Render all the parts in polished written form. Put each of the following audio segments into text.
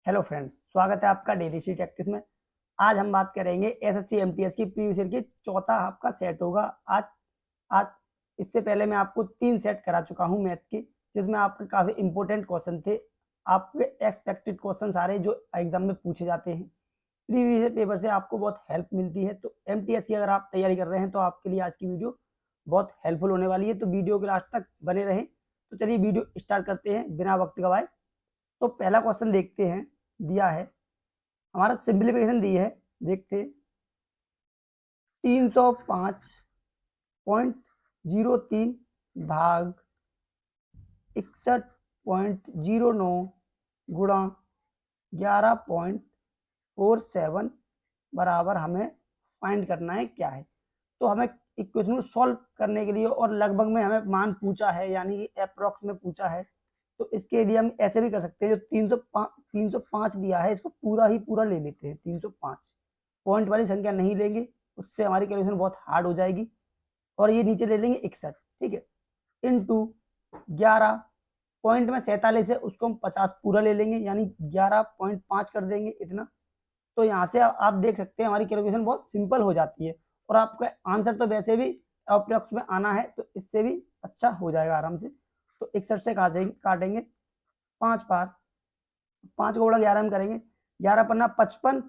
Hello friends, स्वागत है आपका डेली सी प्रैक्टिस में। आज हम बात करेंगे एसएससी एमटीएस की प्रीवियस ईयर की चौथा आपका सेट होगा। आज आज इससे पहले मैं आपको 3 सेट करा चुका हूं मैथ की, जिसमें आपके काफ़ी इंपॉर्टेंट क्वेश्चन थे। आपके एक्सपेक्टेड क्वेश्चन सारे जो एग्जाम में पूछे जाते हैं, प्रीवियस ईयर पेपर से आपको बहुत हेल्प मिलती है। तो एमटीएस की अगर आप तैयारी कर रहे हैं तो आपके लिए आज की वीडियो बहुत हेल्पफुल होने वाली है। तो वीडियो के लास्ट तक बने रहें। तो चलिए वीडियो स्टार्ट करते हैं बिना वक्त गवाए। तो पहला क्वेश्चन देखते हैं। दिया है हमारा, सिंप्लीफिकेशन दी है, देखते 305.03 भाग 61.09 गुणा 11.47 बराबर हमें फाइंड करना है क्या है। तो हमें इक्वेशन को सॉल्व करने के लिए और लगभग में हमें मान पूछा है, यानी कि अप्रोक्स में पूछा है। तो इसके लिए हम ऐसे भी कर सकते हैं, जो 305 दिया है इसको पूरा ही पूरा ले लेते हैं। 305 पॉइंट वाली संख्या नहीं लेंगे, उससे हमारी कैलकुलेशन बहुत हार्ड हो जाएगी। और ये नीचे ले लेंगे 61, ठीक है, इंटू 11 पॉइंट में 47 है, उसको हम 50 पूरा ले लेंगे, यानी 11.5 कर देंगे इतना। तो यहाँ से आप देख सकते हैं हमारी कैलकुलेशन बहुत सिंपल हो जाती है। और आपका आंसर तो वैसे भी अप्रोक्स में आना है, तो इससे भी अच्छा हो जाएगा आराम से। तो 61 से काटेंगे 5 बार, 5 को गुणा 11 में करेंगे, 11 पन्ना 55,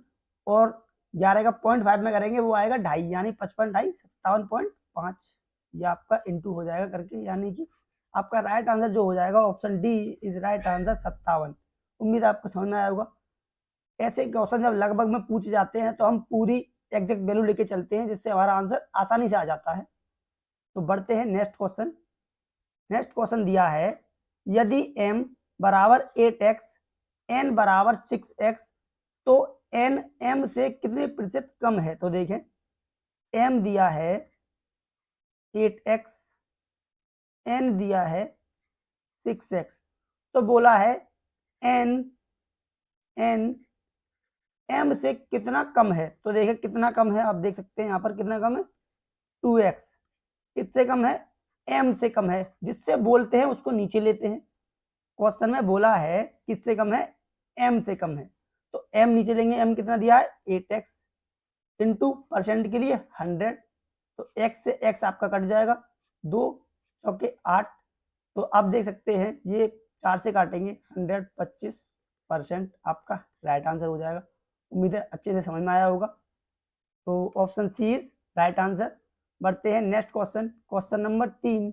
और 11 का 0.5 में करेंगे वो आएगा 2.5, यानी 55 2.5 57.5। ये आपका इंटू हो जाएगा करके, यानी कि आपका राइट आंसर जो हो जाएगा option D is right answer 57। उम्मीद है आपको समझ में आया होगा। ऐसे क्वेश्चन जब लगभग में पूछे जाते हैं तो हम पूरी एग्जैक्ट वैल्यू लेके चलते हैं, जिससे हमारा आंसर आसानी से आ जाता है। तो बढ़ते हैं नेक्स्ट क्वेश्चन। नेक्स्ट क्वेश्चन दिया है, यदि m बराबर 8x, n बराबर 6x, तो n m से कितने प्रतिशत कम है। तो देखें, m दिया है 8x, n दिया है 6x, तो बोला है n m से कितना कम है। तो देखें कितना कम है, आप देख सकते हैं यहाँ पर कितना कम है, 2x। किससे कम है, m से कम है। जिससे बोलते हैं उसको नीचे लेते हैं। क्वेश्चन में बोला है किससे कम है, m से कम है, तो m नीचे लेंगे। m कितना दिया है 8x, इंटू परसेंट के लिए 100, तो x से x आपका कट जाएगा, 2 चौके 8। तो आप देख सकते हैं ये 4 से काटेंगे 100, 25% आपका राइट आंसर हो जाएगा। उम्मीद है अच्छे से समझ में आया होगा। तो option C is right answer. बढ़ते हैं नेक्स्ट क्वेश्चन, क्वेश्चन नंबर 3।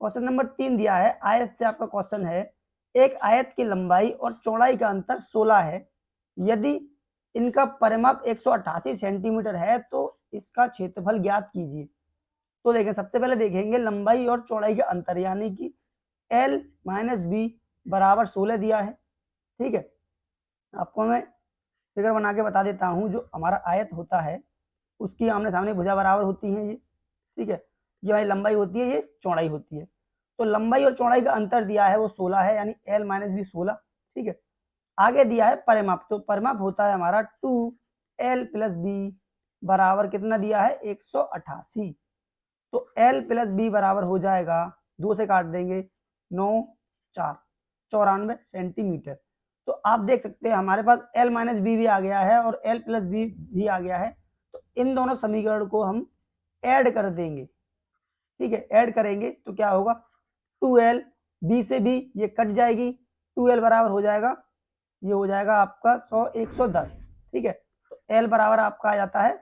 क्वेश्चन नंबर 3 दिया है, आयत से आपका क्वेश्चन है। एक आयत की लंबाई और चौड़ाई का अंतर 16 है। यदि इनका परिमाप 188 सेंटीमीटर है तो इसका क्षेत्रफल ज्ञात कीजिए। तो देखें, सबसे पहले देखेंगे लंबाई और चौड़ाई का अंतर, यानी कि L माइनस बी बराबर 16 दिया है। ठीक है, आपको मैं फिगर बना के बता देता हूँ। जो हमारा आयत होता है उसकी आमने सामने भुजा बराबर होती है ये, ठीक है। ये हमारी लंबाई होती है, ये चौड़ाई होती है। तो लंबाई और चौड़ाई का अंतर दिया है वो 16 है, यानी L माइनस बी 16, ठीक है। आगे दिया है परिमाप, तो परिमाप होता है हमारा 2L प्लस बी बराबर कितना दिया है 188। तो L प्लस बी बराबर हो जाएगा, 2 से काट देंगे 9 4 94 सेंटीमीटर। तो आप देख सकते हैं हमारे पास L माइनस बी भी आ गया है और L प्लस बी भी आ गया है। तो इन दोनों समीकरण को हम ऐड कर देंगे, ठीक है। ऐड करेंगे तो क्या होगा, 2L, बी से बी ये कट जाएगी, 2L बराबर हो जाएगा, ये हो जाएगा आपका 100 110, ठीक है। तो L बराबर आपका आ जाता है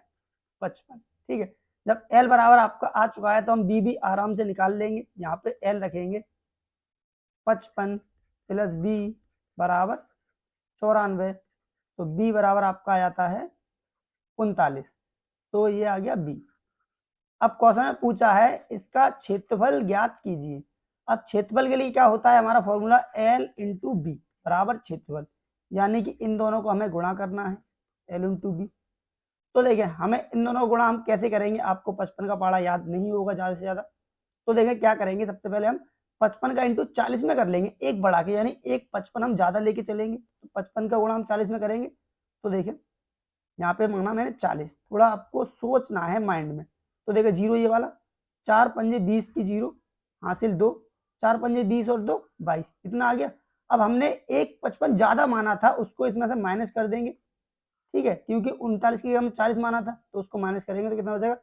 55, ठीक है। जब L बराबर आपका आ चुका है तो हम बी भी आराम से निकाल लेंगे। यहाँ पे L रखेंगे, 55 प्लस बी बराबर 94, तो बी बराबर आपका आ जाता है 39। तो ये आ गया बी। अब क्वेश्चन में पूछा है इसका क्षेत्रफल ज्ञात कीजिए। अब क्षेत्रफल के लिए क्या होता है, हमारा फॉर्मूला एल इंटू बी बराबर क्षेत्रफल, यानी कि इन दोनों को हमें गुणा करना है, एल इंटू बी। तो देखिए हमें इन दोनों को गुणा हम कैसे करेंगे, आपको 55 का पढ़ा याद नहीं होगा ज़्यादा से ज़्यादा। तो देखिए क्या करेंगे, सबसे पहले हम 55 का इंटू 40 में कर लेंगे, एक बढ़ा के, यानी एक 55 हम ज़्यादा लेके चलेंगे। तो 55 का गुणा हम 40 में करेंगे। तो देखिए यहाँ पे मांगना मैंने 40, थोड़ा आपको सोचना है माइंड में। तो देखिए जीरो ये वाला, 4 पंजे 20 की जीरो हासिल 2, 4 पंजे 20 और 2 22, इतना आ गया। अब हमने 1.55 ज्यादा माना था, उसको इसमें से माइनस कर देंगे, ठीक है, क्योंकि 39 की हमने 40 माना था, तो उसको माइनस करेंगे तो कितना हो जाएगा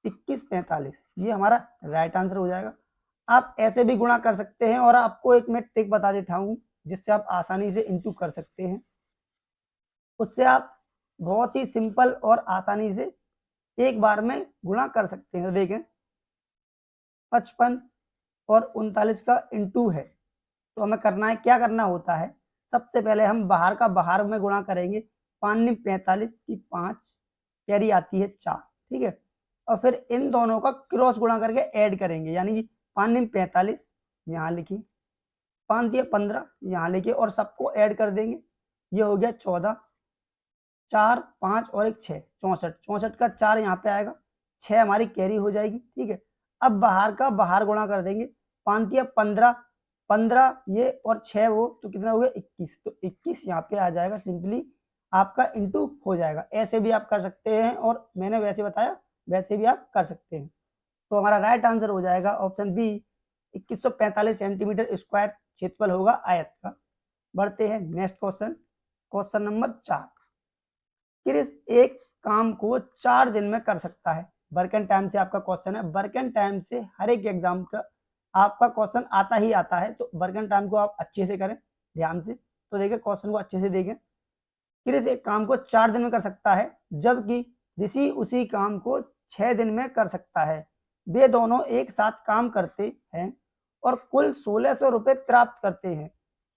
2145। ये हमारा राइट आंसर हो जाएगा। आप ऐसे भी गुणा कर सकते हैं, और आपको एक मैं ट्रिक बता देता हूं जिससे आप आसानी से इंटू कर सकते हैं। उससे आप बहुत ही सिंपल और आसानी से एक बार में गुणा कर सकते हैं। तो देखें 55 और 39 का इंटू है, तो हमें करना है, क्या करना होता है, सबसे पहले हम बाहर का बाहर में गुणा करेंगे। 5 45 की 5 कैरी आती है 4, ठीक है, और फिर इन दोनों का क्रॉस गुणा करके ऐड करेंगे, यानी कि 5 45 यहाँ लिखिए, 5 15 यहाँ लिखिए, और सबको ऐड कर देंगे। ये हो गया 14, 4 5 और 1 6, 64, 64 का 4 यहाँ पे आएगा, 6 हमारी कैरी हो जाएगी, ठीक है। अब बाहर का बाहर गुणा कर देंगे, 5 15, 15 ये और 6 वो, तो कितना हो गया 21, तो 21 यहाँ पे आ जाएगा, सिंपली आपका इंटू हो जाएगा। ऐसे भी आप कर सकते हैं, और मैंने वैसे बताया वैसे भी आप कर सकते हैं। तो हमारा राइट आंसर हो जाएगा ऑप्शन बी, 2145 सेंटीमीटर स्क्वायर क्षेत्रफल होगा आयत का। बढ़ते हैं next question, question number 4। Chris एक काम को 4 दिन में कर सकता है। वर्क एंड टाइम से आपका क्वेश्चन है। वर्क एंड टाइम से हर एक एग्जाम का आपका क्वेश्चन आता ही आता है, तो वर्क एंड टाइम को आप अच्छे से करें, ध्यान से। तो देखिए क्वेश्चन को अच्छे से देखें। क्रिस एक काम को 4 दिन में कर सकता है, जबकि ऋषि उसी काम को 6 दिन में कर सकता है। वे दोनों एक साथ काम करते हैं और कुल 1600 रुपए प्राप्त करते हैं।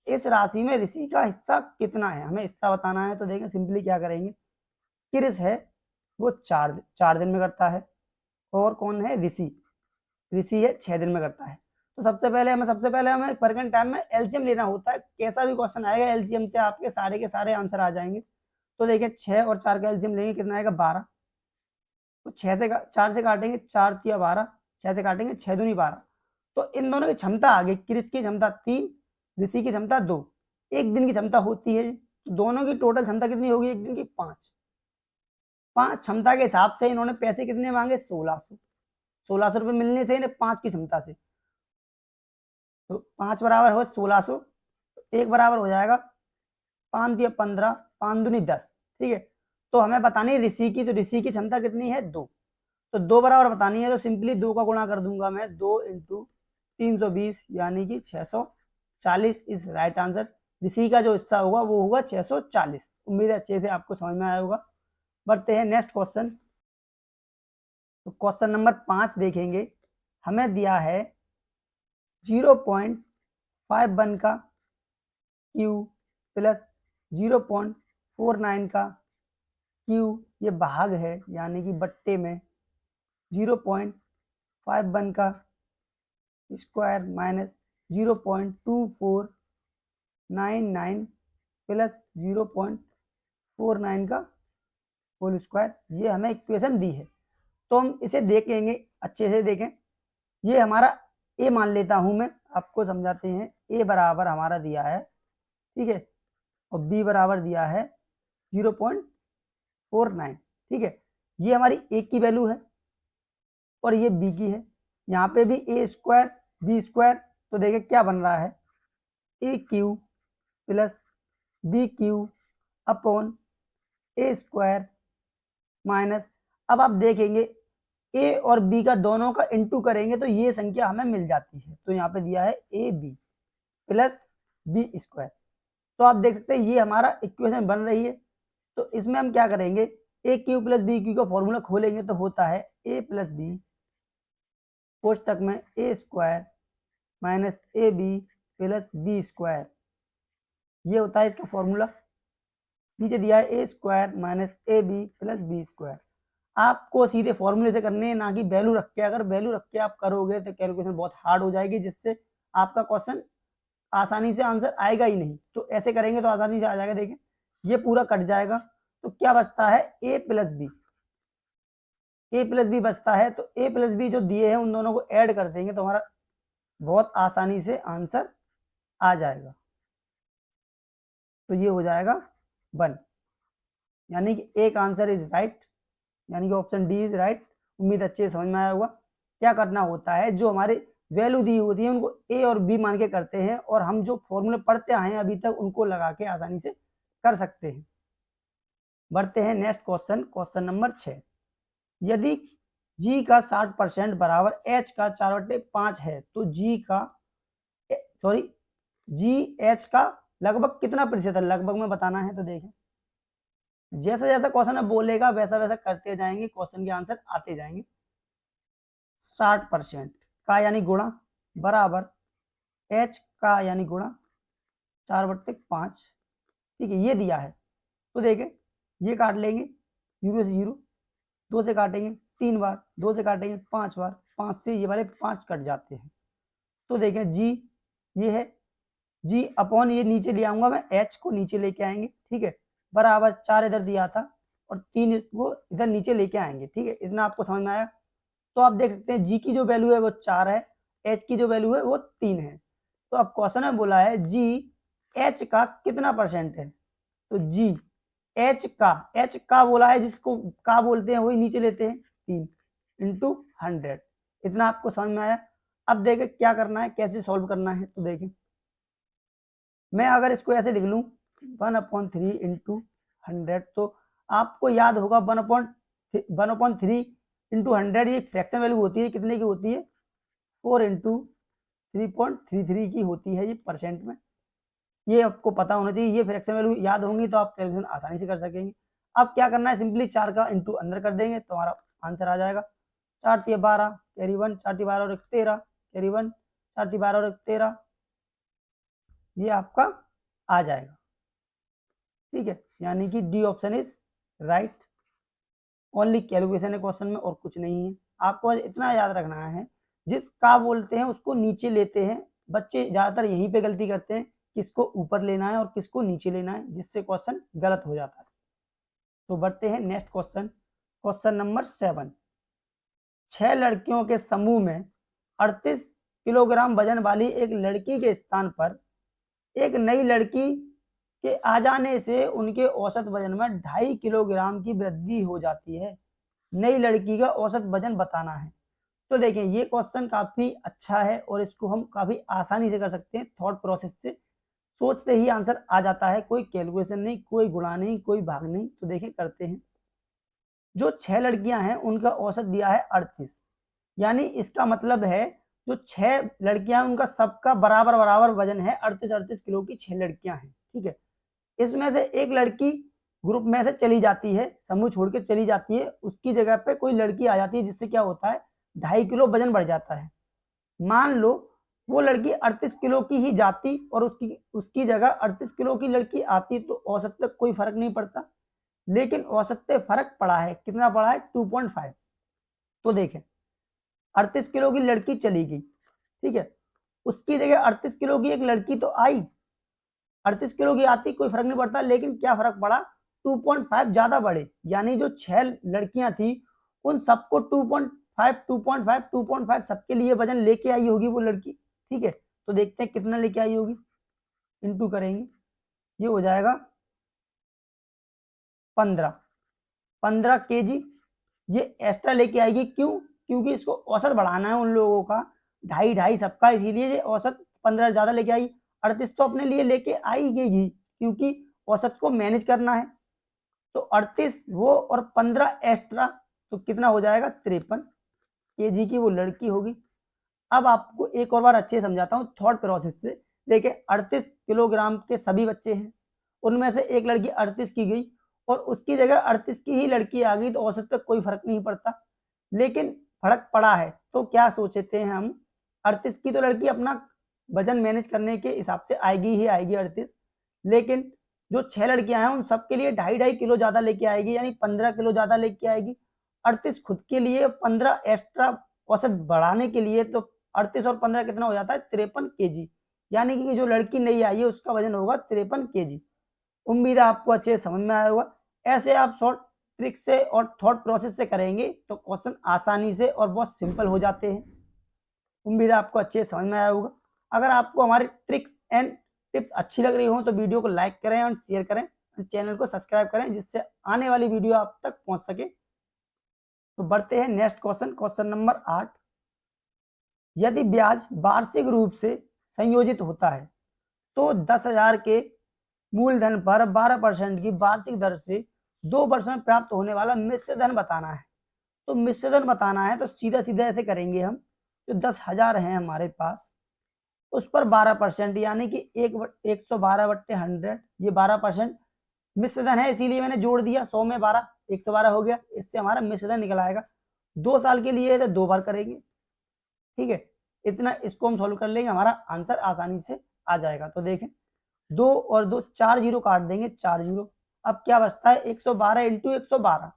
इस राशि में ऋषि का हिस्सा कितना है, हमें हिस्सा बताना है। तो देखें सिंपली क्या करेंगे, क्रिस है वो 4 दिन में करता है, और कौन है ऋषि, ऋषि है 6 दिन में करता है। तो सबसे पहले हमें वर्क एंड टाइम में एलसीएम लेना होता है। कैसा भी क्वेश्चन आएगा एलसीएम से आपके सारे के सारे आंसर आ जाएंगे। तो देखिए 6 और 4 का एलसीएम लेंगे, कितना आएगा 12। तो 4 से काटेंगे, 4 तिया 12, 6 से काटेंगे 6 दूनी 12। तो इन दोनों की क्षमता आ गई, क्रिस की क्षमता 3, ऋषि की क्षमता 2। एक दिन की क्षमता होती है, तो दोनों की टोटल क्षमता कितनी होगी एक दिन की 5। 5 क्षमता के हिसाब से इन्होंने पैसे कितने मांगे 1600। 1600 रुपए मिलने थे इन्हें 5 की क्षमता से। तो 5 बराबर हो 1600, एक बराबर हो जाएगा 5 दिया 15, 5 दूनी 10, ठीक है। तो हमें बतानी है ऋषि की, तो ऋषि की क्षमता कितनी है 2। तो 2 बराबर बतानी है, तो सिंपली 2 का गुणा कर दूंगा मैं, 2 इंटू 320 यानी कि 640 इज राइट आंसर। ऋषि का जो हिस्सा होगा वो होगा 640। उम्मीद है अच्छे से आपको समझ में आया होगा। बढ़ते हैं नेक्स्ट क्वेश्चन। तो क्वेश्चन नंबर 5 देखेंगे। हमें दिया है 0.51 का क्यू प्लस 0.49 का क्यू, ये भाग है यानी कि बट्टे में 0.51 का स्क्वायर माइनस 0.2499 प्लस 0.49 का होल स्क्वायर, ये हमें इक्वेशन दी है। तो हम इसे देखेंगे, अच्छे से देखें। ये हमारा ए मान लेता हूं मैं, आपको समझाते हैं। ए बराबर हमारा दिया है, ठीक है, और बी बराबर दिया है 0.49, ठीक है। ये हमारी ए की वैल्यू है और ये बी की है। यहाँ पे भी ए स्क्वायर बी स्क्वायर, तो देखिए क्या बन रहा है, A cube plus B cube upon A square minus, अब आप देखेंगे ए और बी का दोनों का इंटू करेंगे तो ये संख्या हमें मिल जाती है। तो यहाँ पे दिया है A B plus B square. तो आप देख सकते हैं ये हमारा इक्वेशन बन रही है। तो इसमें हम क्या करेंगे, A cube plus B cube का फॉर्मूला खोलेंगे तो होता है ए प्लस बी कोष्टक में A square minus A B plus B square, ये होता है इसका फॉर्मूला। नीचे दिया है A square minus A B plus B square. आपको सीधे फॉर्मूले से करने हैं, ना कि वैल्यू रख के। अगर वैल्यू रख के आप करोगे तो कैलकुलेशन बहुत हार्ड हो जाएगी, जिससे आपका क्वेश्चन आसानी से आंसर आएगा ही नहीं। तो ऐसे करेंगे तो आसानी से आ जाएगा। देखें ये पूरा कट जाएगा, तो क्या बचता है A plus B, A plus B बचता है। तो ए प्लस बी जो दिए हैं उन दोनों को ऐड कर देंगे तो हमारा बहुत आसानी से आंसर आ जाएगा। तो ये हो जाएगा 1, यानी कि एक आंसर इज राइट, यानी कि ऑप्शन डी इज राइट। उम्मीद अच्छे से समझ में आया होगा। क्या करना होता है, जो हमारे वैल्यू दी होती है उनको ए और बी मान के करते हैं, और हम जो फॉर्मूले पढ़ते आए हैं अभी तक उनको लगा के आसानी से कर सकते हैं। बढ़ते हैं नेक्स्ट क्वेश्चन, क्वेश्चन नंबर 6। यदि g का 60% बराबर h का 4/5 है तो जी एच का लगभग कितना प्रतिशत है, लगभग में बताना है। तो देखें, जैसा जैसा क्वेश्चन में बोलेगा वैसा वैसा करते जाएंगे, क्वेश्चन के आंसर आते जाएंगे। 60% का यानी गुणा बराबर h का यानी गुणा 4/5, ठीक है, ये दिया है। तो देखें, ये काट लेंगे 0 से 0, 2 से काटेंगे 3 बार, 2 से काटेंगे 5 बार, 5 से ये वाले 5 कट जाते हैं। तो देखें जी ये है, जी अपॉन ये नीचे ले आऊंगा मैं, h को नीचे लेके आएंगे, ठीक है, बराबर 4 इधर दिया था और 3 इसको इधर नीचे लेके आएंगे, ठीक है, इतना आपको समझ में आया। तो आप देख सकते हैं जी की जो वैल्यू है वो 4 है, h की जो वैल्यू है वो 3 है। तो अब क्वेश्चन में बोला है जी h का कितना परसेंट है, तो जी h का बोला है, जिसको का बोलते हैं वही नीचे लेते हैं, 3 इंटू 100। इतना आपको समझ में आया। अब देखें क्या करना है, कैसे सॉल्व करना है। तो देखें, मैं अगर इसको ऐसे लिख लूं 1/3 इंटू 100, तो आपको याद होगा 1/3 इंटू 100 ये फ्रैक्शन वैल्यू होती है, कितने की होती है, 4 इंटू 3.33 की होती है ये परसेंट में। ये आपको पता होना चाहिए, ये फ्रैक्शन वैल्यू याद होंगी तो आप कैलकुलेशन आसानी से कर सकेंगे। अब क्या करना है, सिंपली 4 का इंटू अंदर कर देंगे तो हमारा आंसर आ जाएगा। 4 × 12 कैरी 1, 4 × 12 और 13 कैरी 1, 4 × 12 और 13, ये आपका आ जाएगा, ठीक है, यानी कि D option is right. Only calculation है क्वेश्चन में और कुछ नहीं है। आपको इतना याद रखना है, जिस का बोलते हैं उसको नीचे लेते हैं। बच्चे ज्यादातर यहीं पे गलती करते हैं, किसको ऊपर लेना है और किसको नीचे लेना है, जिससे क्वेश्चन गलत हो जाता है। तो बढ़ते हैं नेक्स्ट क्वेश्चन, क्वेश्चन नंबर 7। 6 लड़कियों के समूह में 38 किलोग्राम वजन वाली एक लड़की के स्थान पर एक नई लड़की के आ जाने से उनके औसत वजन में 2.5 किलोग्राम की वृद्धि हो जाती है। नई लड़की का औसत वजन बताना है। तो देखें, ये क्वेश्चन काफी अच्छा है और इसको हम काफी आसानी से कर सकते हैं, थॉट प्रोसेस से सोचते ही आंसर आ जाता है, कोई कैलकुलेशन नहीं, कोई गुणा नहीं, कोई भाग नहीं। तो देखें करते हैं। जो 6 लड़कियां हैं उनका औसत दिया है 38, यानी इसका मतलब है जो 6 लड़कियां उनका सबका बराबर बराबर वजन है, 38 किलो की 6 लड़कियां हैं, ठीक है। इसमें से एक लड़की ग्रुप में से चली जाती है, समूह छोड़ के चली जाती है, उसकी जगह पे कोई लड़की आ जाती है, जिससे क्या होता है 2.5 किलो वजन बढ़ जाता है। मान लो वो लड़की 38 किलो की ही जाती और उसकी उसकी जगह 38 किलो की लड़की आती, तो औसत पे कोई फर्क नहीं पड़ता। लेकिन औसत पे फर्क पड़ा है, कितना पड़ा है, 2.5। तो देखें, 38 किलो की लड़की चली गई, ठीक है, उसकी जगह 38 किलो की एक लड़की तो आई, 38 किलो की आती कोई फर्क नहीं पड़ता, लेकिन क्या फर्क पड़ा, 2.5 ज्यादा बढ़े, यानी जो 6 लड़कियां थी उन सबको 2.5 2.5 2.5 सबके लिए वजन लेके आई होगी वो लड़की, ठीक है। तो देखते हैं कितना लेके आई होगी, इंटू करेंगे, ये हो जाएगा 15 केजी ये एक्स्ट्रा लेके आएगी। क्यों, क्योंकि इसको औसत बढ़ाना है उन लोगों का, 2.5 सबका, इसीलिए ये औसत 15 ज्यादा लेके आई। 38 तो अपने लिए लेके आई गई, क्योंकि औसत को मैनेज करना है। तो 38 वो और 15 एक्स्ट्रा, तो कितना हो जाएगा, 53 केजी की वो लड़की होगी। अब आपको एक और बार अच्छे समझाता हूँ थॉट प्रोसेस से। देखिए, 38 किलोग्राम के सभी बच्चे हैं, उनमें से एक लड़की 38 की गई और उसकी जगह 38 की ही लड़की आ गई, तो औसत पे कोई फर्क नहीं पड़ता। लेकिन फर्क पड़ा है तो क्या सोचते हैं हम, 38 की तो लड़की अपना वजन मैनेज करने के हिसाब से आएगी ही आएगी 38, लेकिन जो 6 लड़कियां हैं उन सबके लिए 2.5 किलो ज्यादा लेके आएगी, यानी 15 किलो ज्यादा लेके आएगी। 38 खुद के लिए, 15 एक्स्ट्रा औसत बढ़ाने के लिए, तो 38 और 15 कितना हो जाता है, 53 केजी, यानी कि जो लड़की नहीं आई है उसका वजन होगा 53 केजी। उम्मीद है आपको अच्छे समझ में आया होगा। ऐसे आप शॉर्ट ट्रिक से और थॉट प्रोसेस से करेंगे तो क्वेश्चन आसानी से और बहुत सिंपल हो जाते हैं। उम्मीद है आपको अच्छे समझ में आया होगा। अगर आपको हमारी ट्रिक्स एंड टिप्स अच्छी लग रही हो तो वीडियो को लाइक करें और शेयर करें, चैनल को सब्सक्राइब करें, जिससे आने वाली वीडियो आप तक पहुंच सके। तो बढ़ते हैं नेक्स्ट क्वेश्चन, क्वेश्चन नंबर 8। यदि ब्याज वार्षिक रूप से संयोजित होता है तो 10,000 के मूलधन पर 12% की वार्षिक दर से 2 वर्ष में प्राप्त होने वाला मिश्र धन बताना है। तो मिश्र धन बताना है तो सीधा सीधा ऐसे करेंगे हम, जो 10,000 है हमारे पास उस पर 12% यानी कि 112/100 ये 12% मिश्र धन है, इसीलिए मैंने जोड़ दिया। 100 में 12 112 हो गया। इससे हमारा मिश्र धन निकल आएगा। 2 साल के लिए है तो 2 बार करेंगे। ठीक है, इतना इसको हम सॉल्व कर लेंगे, हमारा आंसर आसानी से आ जाएगा। तो देखें 2 और 2 4 जीरो काट देंगे, 4 जीरो। अब क्या बचता है 112 इंटू 112।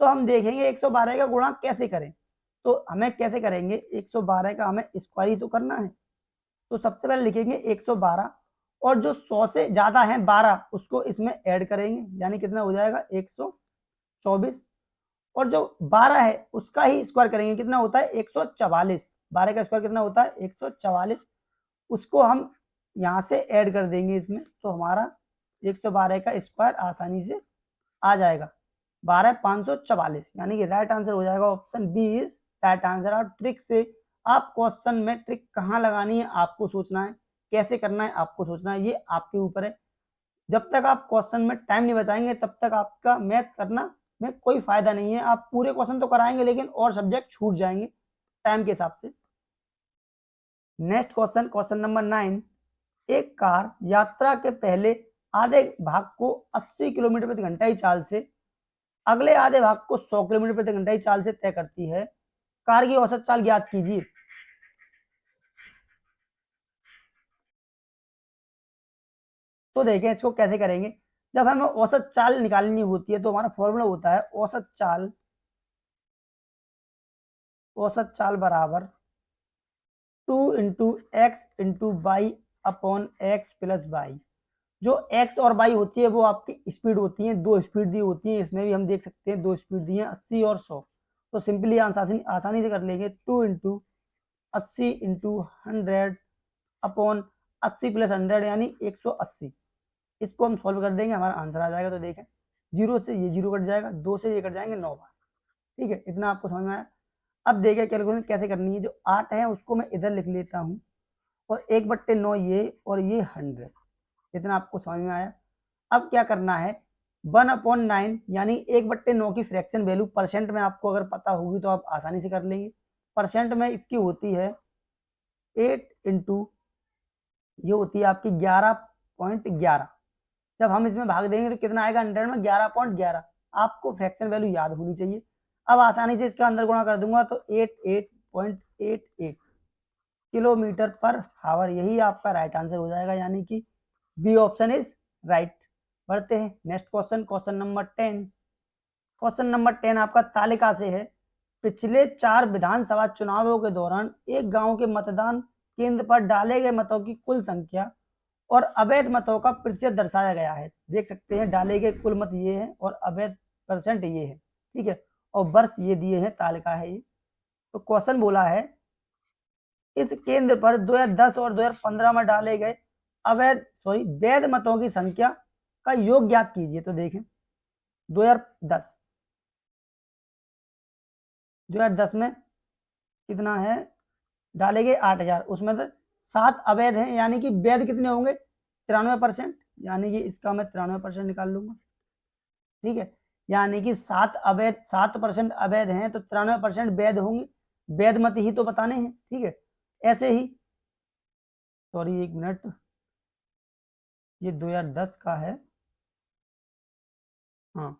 तो हम देखेंगे 112 का गुणा कैसे करें। तो हमें कैसे करेंगे, 112 का हमें स्क्वायर ही तो करना है। तो सबसे पहले लिखेंगे 112 और जो 100 से ज्यादा है 12 उसको इसमें ऐड करेंगे, यानी कितना हो जाएगा 124। और जो 12 है उसका ही स्क्वायर करेंगे, कितना होता है 144। 12 का स्क्वायर कितना होता है 144। उसको हम यहाँ से ऐड कर देंगे इसमें, तो हमारा 112 का स्क्वायर आसानी से आ जाएगा 12,544, यानी कि राइट आंसर हो जाएगा option B is right answer. और ट्रिक से आप क्वेश्चन में ट्रिक कहाँ लगानी है आपको सोचना है, कैसे करना है आपको सोचना है, ये आपके ऊपर है। जब तक आप क्वेश्चन में टाइम नहीं बचाएंगे तब तक आपका मैथ करना में कोई फायदा नहीं है। आप पूरे क्वेश्चन तो कराएंगे लेकिन और सब्जेक्ट छूट जाएंगे टाइम के हिसाब से। Next question, question number 9। एक कार यात्रा के पहले आधे भाग को 80 किलोमीटर प्रति घंटा की चाल से अगले आधे भाग को 100 किलोमीटर प्रति घंटा की चाल से तय करती है। कार की औसत चाल ज्ञात कीजिए। तो देखें इसको कैसे करेंगे। जब हमें औसत चाल निकालनी होती है तो हमारा फॉर्मूला होता है औसत चाल बराबर 2 into X into Y upon X plus Y. जो एक्स और वाई होती है वो आपकी स्पीड होती है, 2 स्पीड दी होती है। इसमें भी हम देख सकते हैं 2 स्पीड दी है 80 और 100। तो सिंपली आसानी से कर लेंगे 2 इंटू 80 इंटू 100 अपॉन 80 प्लस 100 यानी 180। इसको हम सॉल्व कर देंगे, हमारा आंसर आ जाएगा। तो देखें 0 से ये 0 कट जाएगा, 2 से ये कट जाएंगे 9 बार। ठीक है, इतना आपको समझ में आया। अब देखें कैलकुलेशन कैसे करनी है। जो 8 है उसको मैं इधर लिख लेता हूँ और 1/9 ये और ये 100। इतना आपको समझ में आया। अब क्या करना है 1/9 यानी 1/9 की फ्रैक्शन वैल्यू परसेंट में आपको अगर पता होगी तो आप आसानी से कर लेंगे। परसेंट में इसकी होती है 8 इंटू ये होती है आपकी 11.11। जब हम इसमें भाग देंगे तो कितना आएगा 100 में 11.11। आपको फ्रैक्शन वैल्यू याद होनी चाहिए। अब आसानी से इसका अंदर गुणा कर दूंगा तो 88.88 किलोमीटर पर हावर, यही आपका राइट आंसर हो जाएगा, यानी कि बी ऑप्शन इज राइट। बढ़ते हैं next question, question number 10। Question number 10 आपका तालिका से है। पिछले 4 विधानसभा चुनावों के दौरान एक गांव के मतदान केंद्र पर डाले गए मतों की कुल संख्या और अवैध मतों का प्रतिशत दर्शाया गया है। देख सकते हैं डाले गए कुल मत ये है और अवैध परसेंट ये है। ठीक है, और वर्ष ये दिए हैं, तालिका है ये। तो क्वेश्चन बोला है इस केंद्र पर 2010 और 2015 में डाले गए वैध मतों की संख्या का योग ज्ञात कीजिए। तो देखें 2010 में कितना है डाले गए 8,000, उसमें से 7 अवैध हैं, यानी कि वैध कितने होंगे 93%, यानी कि इसका मैं 93% निकाल लूंगा। ठीक है, यानी कि 7% अवैध हैं तो 93% वैध होंगे। वैध मत ही तो बताने हैं। ठीक है, ऐसे ही सॉरी 1 मिनट, ये 2010 का है। हाँ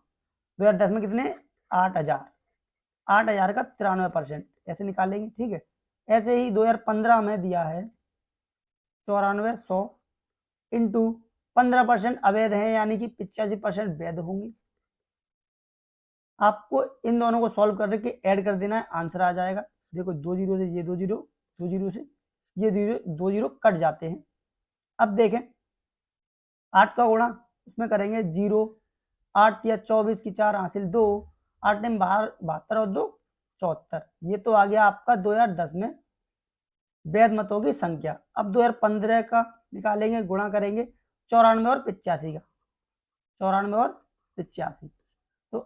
2010 में कितने 8,000 का 93% ऐसे निकालेंगे। ठीक है, ऐसे ही 2015 में दिया है 94,100 इंटू 15% अवैध है, यानी कि 85% वैध होंगी। आपको इन दोनों को सॉल्व करके ऐड कर देना है, आंसर आ जाएगा। देखो 2 जीरो से ये 2 जीरो, 2 जीरो से ये 2 जीरो कट जाते हैं। अब देखें 8 का गुणा उसमें करेंगे 0, 8 या 24 की 4 हासिल 2, 8 में 72 और 2 74। ये तो आ गया आपका 2010 में वैध मतों की संख्या। अब 2015 का निकालेंगे, गुणा करेंगे 94 और 85 का, 94 और 85। तो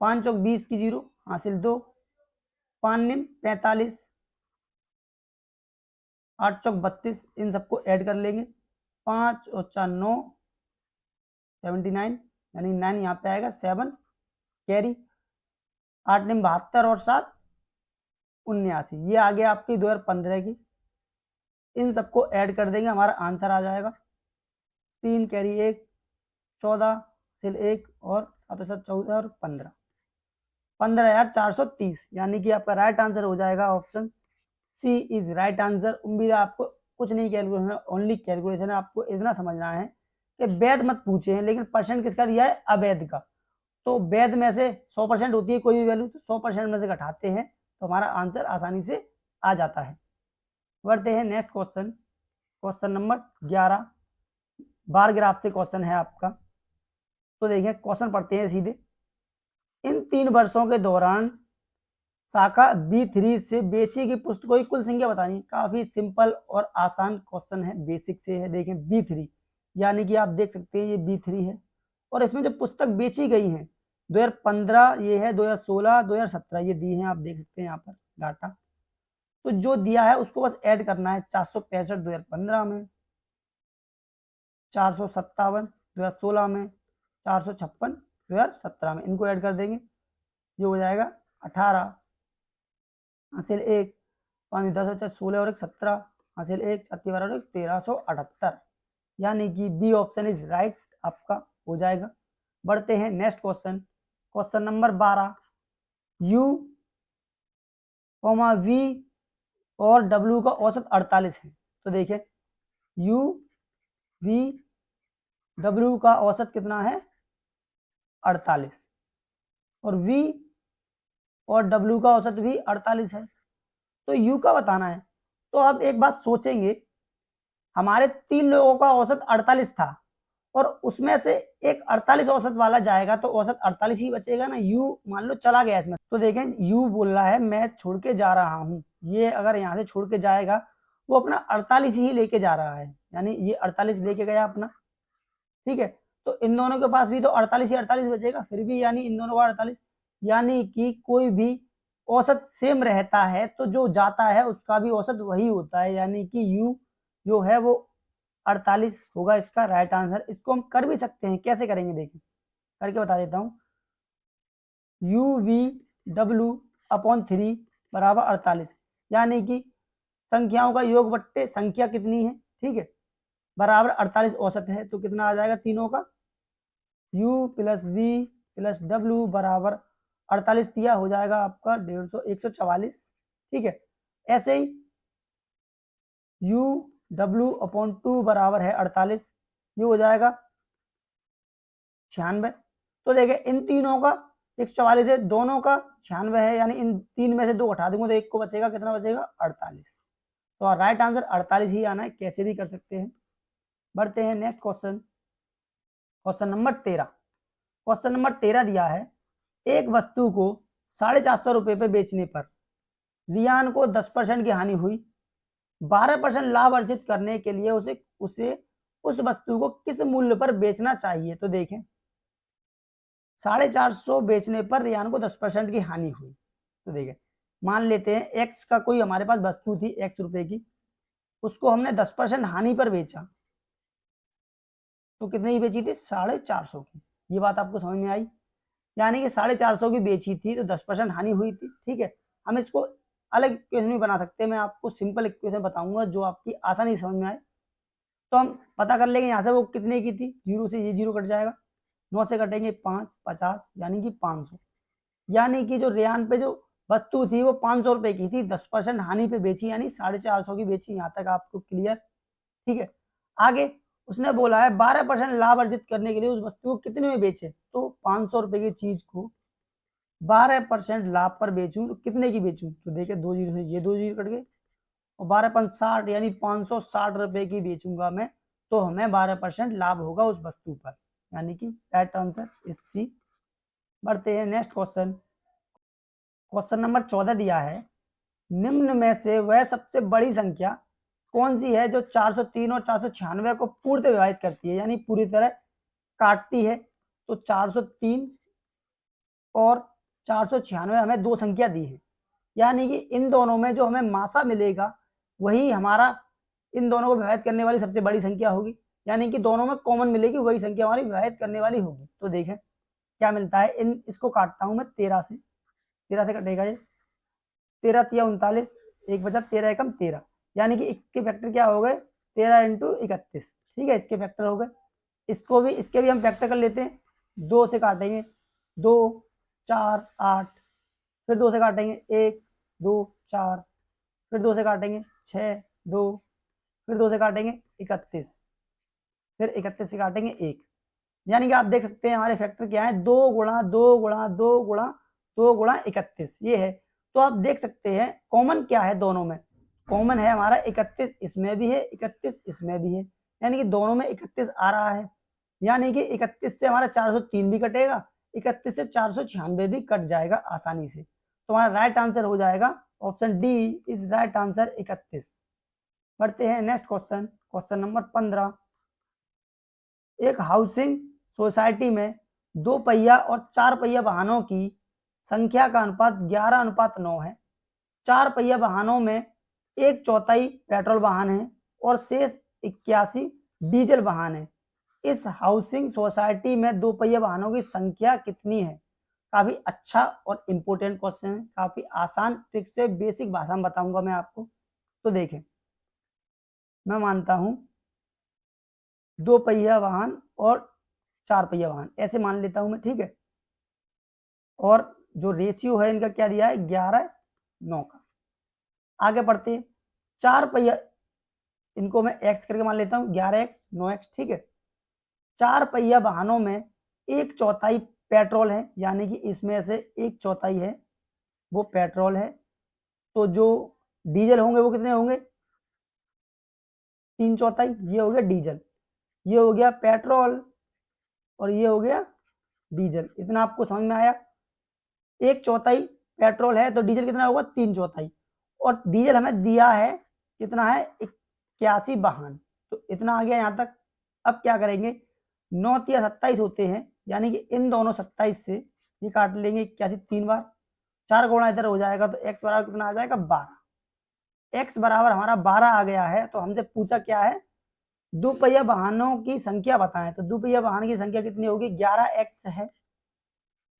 5 चौक 20 की 0 हासिल 2, 5 निम 45 8 चौक 32, इन सबको ऐड कर लेंगे। 5 और 4 9, 79, यानी 9 यहाँ पे आएगा, 7 कैरी, 8 9 72 और 7 79। ये आ गया आपकी 2015 की। इन सबको ऐड कर देंगे, हमारा आंसर आ जाएगा 3 कैरी 1, 14 हासिल 1 और 7 7 14 और 15, 15,430, यानी कि आपका राइट आंसर हो जाएगा option C is right answer. उम्मीद है आपको कुछ नहीं कैलकुलेशन, ओनली कैलकुलेशन है। आपको इतना समझना है कि वैध मत पूछे हैं, लेकिन परसेंट किसका दिया है, अवैध का। तो वैध में से 100% होती है कोई भी वैल्यू, तो 100% में से घटाते हैं तो हमारा आंसर आसानी से आ जाता है। बढ़ते हैं next question, question number 11, bar graph से क्वेश्चन है आपका। तो देखिए क्वेश्चन पढ़ते हैं सीधे। इन 3 वर्षों के दौरान शाखा B3 से बेची गई पुस्तकों की कुल संख्या बतानी है। काफी सिंपल और आसान क्वेश्चन है, बेसिक से है। देखें B3, यानी कि आप देख सकते हैं ये B3 है, और इसमें जो पुस्तक बेची गई हैं 2015 ये है, 2016 2017 ये दी हैं, आप देख सकते हैं यहाँ पर डाटा। तो जो दिया है उसको बस ऐड करना है, 465 2015 में, 457 2016 में, 456 2017 में, इनको ऐड कर देंगे, ये हो जाएगा 18 हासिल 1, 5 10 10 16 और 1 17 हासिल 1 7 12 और 1 1378, यानी कि बी ऑप्शन इज राइट आपका हो जाएगा। बढ़ते हैं next question, question number 12, U, V और W का औसत 48 है। तो देखिए U, V, W का औसत कितना है, 48, और V और W का औसत भी 48 है। तो U का बताना है। तो अब एक बात सोचेंगे, हमारे 3 लोगों का औसत 48 था, और उसमें से एक 48 औसत वाला जाएगा तो औसत 48 ही बचेगा ना। U मान लो चला गया इसमें, तो देखें U बोल रहा है मैं छोड़ के जा रहा हूं, ये अगर यहाँ से छोड़ के जाएगा वो अपना 48 ही लेके जा रहा है, यानी ये 48 लेके गया अपना, ठीक है। तो इन दोनों के पास भी तो 48 ही 48 बचेगा, फिर भी यानी इन दोनों का 48, यानी कि कोई भी औसत सेम रहता है तो जो जाता है उसका भी औसत वही होता है, यानी कि U जो है वो 48 होगा इसका राइट आंसर। इसको हम कर भी सकते हैं, कैसे करेंगे देखिए, करके बता देता हूँ। UVW/3 बराबर 48, यानी कि संख्याओं का योग बट्टे संख्या कितनी है, ठीक है, बराबर 48 औसत है। तो कितना आ जाएगा तीनों का, U + V + W बराबर 48 दिया, हो जाएगा आपका 150 144, ठीक है। ऐसे ही UW/2 बराबर है 48, ये हो जाएगा 96। तो देखिए इन तीनों का 144 है, दोनों का 96 है, यानी इन 3 में से 2 हटा दूंगा तो 1 को बचेगा, कितना बचेगा 48। तो राइट आंसर 48 ही आना है, कैसे भी कर सकते हैं। बढ़ते हैं next question, question number 13। Question number 13 दिया है, एक वस्तु को 450 रुपए पे बेचने पर रियान को 10% की हानि हुई, 12% लाभ अर्जित करने के लिए उसे उसे उस वस्तु को किस मूल्य पर बेचना चाहिए। तो देखें 450 बेचने पर रियान को 10% की हानि हुई। तो देखें मान लेते हैं एक्स का कोई हमारे पास वस्तु थी एक्स रुपए की, उसको हमने 10% हानि पर बेचा, तो कितने की बेची थी, 450 की। ये बात आपको समझ में आई, यानी कि 450 की बेची थी तो 10% हानि हुई थी, ठीक है। हम इसको अलग इक्वेशन भी बना सकते हैं, मैं आपको सिंपल इक्वेशन बताऊंगा जो आपकी आसानी समझ में आए। तो हम पता कर लेंगे यहाँ से वो कितने की थी, 0 से ये 0 कट जाएगा, 9 से कटेंगे 5 50, यानी कि 500, यानी कि जो रेयान पे जो वस्तु थी वो 500 रुपए की थी, 10% हानि पे बेची, यानी 450 की बेची। यहाँ तक आपको क्लियर, ठीक है। आगे उसने बोला है 12% लाभ अर्जित करने के लिए उस वस्तु को कितने में बेचे, तो 500 रुपए की चीज को 12% लाभ पर बेचूं तो कितने की बेचूं, तो देखिए 2 जीरो से ये 2 जीरो कट गए, और 12 × 60 यानी 560 रुपए की बेचूंगा मैं, तो हमें 12% लाभ होगा उस वस्तु पर, यानी कि राइट आंसर इज सी। बढ़ते हैं नेक्स्ट क्वेश्चन, क्वेश्चन नंबर 14 दिया है, निम्न में से वह सबसे बड़ी संख्या कौन सी है जो 403 और 496 को पूर्णतः विभाजित करती है, यानी पूरी तरह काटती है। तो 403 और 496 हमें 2 संख्या दी है, यानी कि इन दोनों में जो हमें मासा मिलेगा वही हमारा इन दोनों को विभाजित करने वाली सबसे बड़ी संख्या होगी, यानी कि दोनों में कॉमन मिलेगी, वही संख्या हमारी विभाजित करने वाली होगी। तो देखें क्या मिलता है, इसको काटता हूं मैं 13 से, 13 से कटेगा ये, 13 तिया 39, 1 बचा 13 एकम 13, यानी कि इसके फैक्टर क्या हो गए 13 इंटू 31, ठीक है, इसके फैक्टर हो गए। इसके भी हम फैक्टर कर लेते हैं, 2 से काटेंगे 2 4 8, फिर 2 से काटेंगे 1 2 4, फिर 2 से काटेंगे 6 2, फिर 2 से काटेंगे 31, फिर 31 से काटेंगे 1, यानी कि आप देख सकते हैं हमारे फैक्टर क्या है, 2 गुणा 2 गुणा 2 गुणा 2 गुणा 31 ये है। तो आप देख सकते हैं कॉमन क्या है दोनों में, कॉमन है हमारा 31, इसमें भी है 31, इसमें भी है, यानी कि दोनों में 31 आ रहा है, यानी कि 31 से हमारा 403 भी कटेगा, 31 से 496 भी कट जाएगा आसानी से। तो हमारा राइट आंसर हो जाएगा option D is right answer 31। बढ़ते हैं नेक्स्ट क्वेश्चन, क्वेश्चन नंबर 15। एक हाउसिंग सोसाइटी में 2 पहिया और 4 पहिया वाहनों की संख्या का अनुपात 11:9 है। 4 पहिया वाहनों में 1/4 पेट्रोल वाहन है और शेष 81 डीजल वाहन है। इस हाउसिंग सोसाइटी में 2 पहिया वाहनों की संख्या कितनी है? काफी अच्छा और इम्पोर्टेंट क्वेश्चन है, काफी आसान ट्रिक से बेसिक भाषा में बताऊंगा मैं आपको। तो देखें, मैं मानता हूं 2 पहिया वाहन और 4 पहिया वाहन ऐसे मान लेता हूं मैं, ठीक है, और जो रेशियो है इनका क्या दिया है 11:9 का। आगे बढ़ते हैं, 4 पहिया, इनको मैं x करके मान लेता हूं 11x 9x, ठीक है। 4 पहिया वाहनों में 1/4 पेट्रोल है, यानी कि इसमें से 1/4 है वो पेट्रोल है, तो जो डीजल होंगे वो कितने होंगे 3/4, ये हो गया डीजल, ये हो गया पेट्रोल और ये हो गया डीजल। इतना आपको समझ में आया? 1/4 पेट्रोल है तो डीजल कितना होगा 3/4, और डीजल हमें दिया है कितना है 81 वाहन, तो इतना आ गया यहाँ तक। अब क्या करेंगे, 9 तिया 27 होते हैं, यानी कि इन दोनों 27 से ये काट लेंगे 81 3 बार, 4 गुणा इधर हो जाएगा तो x बराबर कितना आ जाएगा 12। x बराबर हमारा 12 आ गया है, तो हमसे पूछा क्या है, दोपहिया वाहनों की संख्या बताएं, तो दोपहिया वाहन की संख्या कितनी होगी 11x है,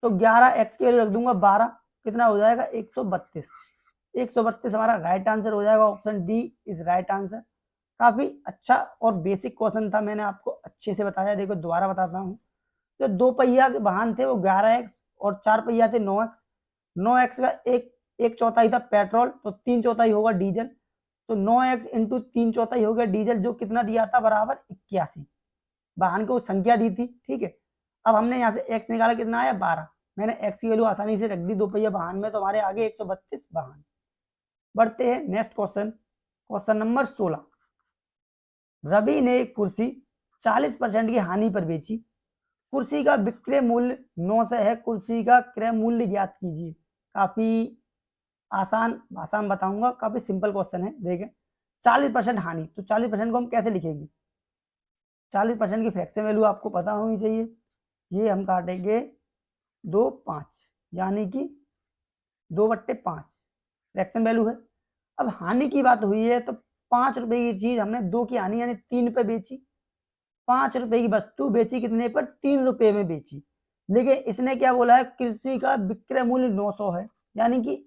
तो 11x की वैल्यू रख दूंगा 12, कितना हो जाएगा 132। 132 हमारा राइट आंसर हो जाएगा, option D is right answer. काफी अच्छा और बेसिक क्वेश्चन था, मैंने आपको अच्छे से बताया। देखो दोबारा बताता हूँ, जो 2 पहिया के वाहन थे वो 11x और 4 पहिया थे 9x। 9x का 1/4 था पेट्रोल, तो 3/4 होगा डीजल, तो 9x इंटू 3/4 हो गया डीजल, जो कितना दिया था बराबर 81 वाहन को संख्या दी थी, ठीक है। अब हमने यहाँ से x निकाला, कितना आया 12, मैंने x की वैल्यू आसानी से रख दी 2 पहिया वाहन में, तो हमारे आगे 132 वाहन। बढ़ते हैं next question, question number 16। Ravi ने एक कुर्सी 40% की हानि पर बेची, कुर्सी का विक्रय मूल्य 900 है, कुर्सी का क्रय मूल्य ज्ञात कीजिए। काफी आसान भाषा में बताऊंगा, काफी सिंपल क्वेश्चन है। देखें 40% हानि, तो 40% को हम कैसे लिखेंगे, 40% की फ्रैक्शन वैल्यू आपको पता होनी चाहिए, ये हम काटेंगे 2 5, यानी कि 2/5 फ्रैक्शन वैल्यू है। अब हानि की बात हुई है, तो 5 रुपए की चीज हमने 2 की हानि यानी 3 पे बेची, 5 रुपए की वस्तु बेची कितने पर 3 रुपए में बेची, लेकिन इसने क्या बोला है कृषि का विक्रय मूल्य 900 है, यानी कि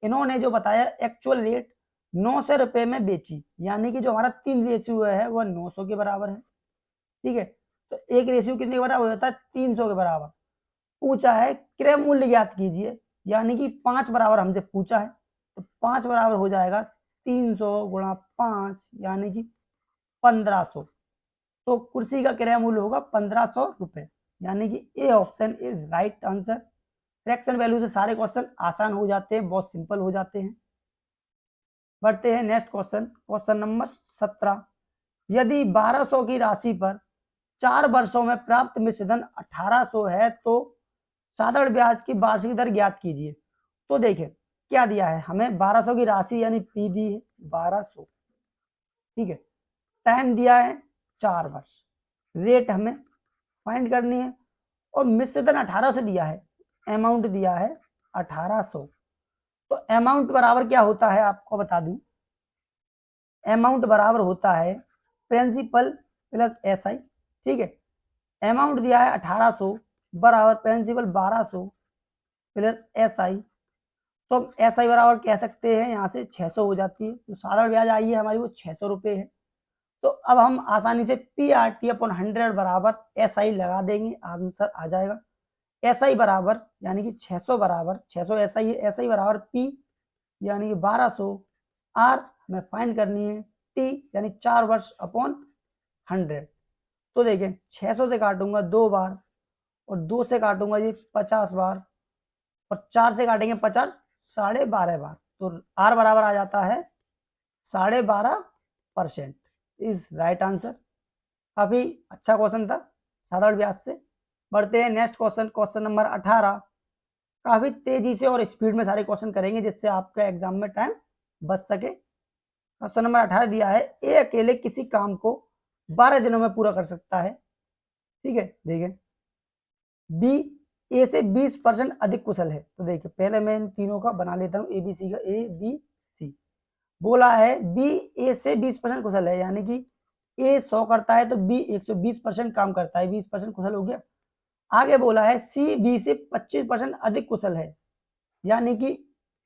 इन्होंने जो बताया एक्चुअल रेट 900 रुपए में बेची, यानी कि जो हमारा 3 रेशियो है वह 900 के बराबर है, ठीक है। तो एक रेशियो कितने के बराबर हो जाता है 300 के बराबर। पूछा है क्रय मूल्य ज्ञात कीजिए, यानी कि 5 बराबर हमसे पूछा है, तो 5 बराबर हो जाएगा 300 गुणा 5, यानी कि 1500, तो कुर्सी का क्रय मूल्य होगा 1500 रुपए, यानी कि A option is right answer. Fraction value से सारे क्वेश्चन आसान हो जाते हैं, बहुत सिंपल हो जाते हैं। बढ़ते हैं नेक्स्ट क्वेश्चन, क्वेश्चन नंबर 17। यदि 1200 की राशि पर 4 वर्षों में प्राप्त मिश्रधन 1800 है, तो साधारण ब्याज की वार्षिक दर ज्ञात कीजिए। तो देखिए क्या दिया है हमें, 1200 की राशि यानी पी दी है 1200, ठीक है, टाइम दिया है 4 वर्ष, रेट हमें फाइंड करनी है, और मिश्रधन 1800 दिया है, अमाउंट दिया है 1800, तो अमाउंट बराबर क्या होता है आपको बता दूं, अमाउंट बराबर होता है प्रिंसिपल प्लस SI, ठीक है। अमाउंट दिया है 1800 बराबर प्रिंसिपल 1200 प्लस SI, तो हम SI बराबर कह सकते हैं यहाँ से 600 हो जाती है, तो साधारण ब्याज आई है हमारी वो 600 रुपये है। तो अब हम आसानी से PRT/100 बराबर SI लगा देंगे, आंसर आ जाएगा। SI बराबर यानी कि 600 बराबर 600 SI है, SI बराबर P यानी कि 1200, R हमें फाइंड करनी है, T यानी 4 वर्ष अपॉन 100। तो देखें 600 से काटूंगा 2 बार और 2 से काटूंगा ये 50 बार और 4 से काटेंगे 50, 12.5 बार, तो R बराबर आ जाता है 12.5%। Is right answer. काफी अच्छा क्वेश्चन था साधारण ब्याज से। बढ़ते हैं नेक्स्ट क्वेश्चन, क्वेश्चन नंबर 18। काफी तेजी से और स्पीड में सारे क्वेश्चन करेंगे जिससे आपका एग्जाम में टाइम बच सके। क्वेश्चन नंबर 18 दिया है, ए अकेले किसी काम को 12 दिनों में पूरा कर सकता है, ठीक है। देखिए बी ए से 20% अधिक कुशल है, तो देखिए पहले मैं इन तीनों का बना लेता हूँ, ABC का, ABC बोला है बी ए से 20% कुशल है, यानी कि ए 100 करता है तो बी 120% काम करता है, 20% कुशल हो गया। आगे बोला है सी बी से 25% अधिक कुशल है, यानी कि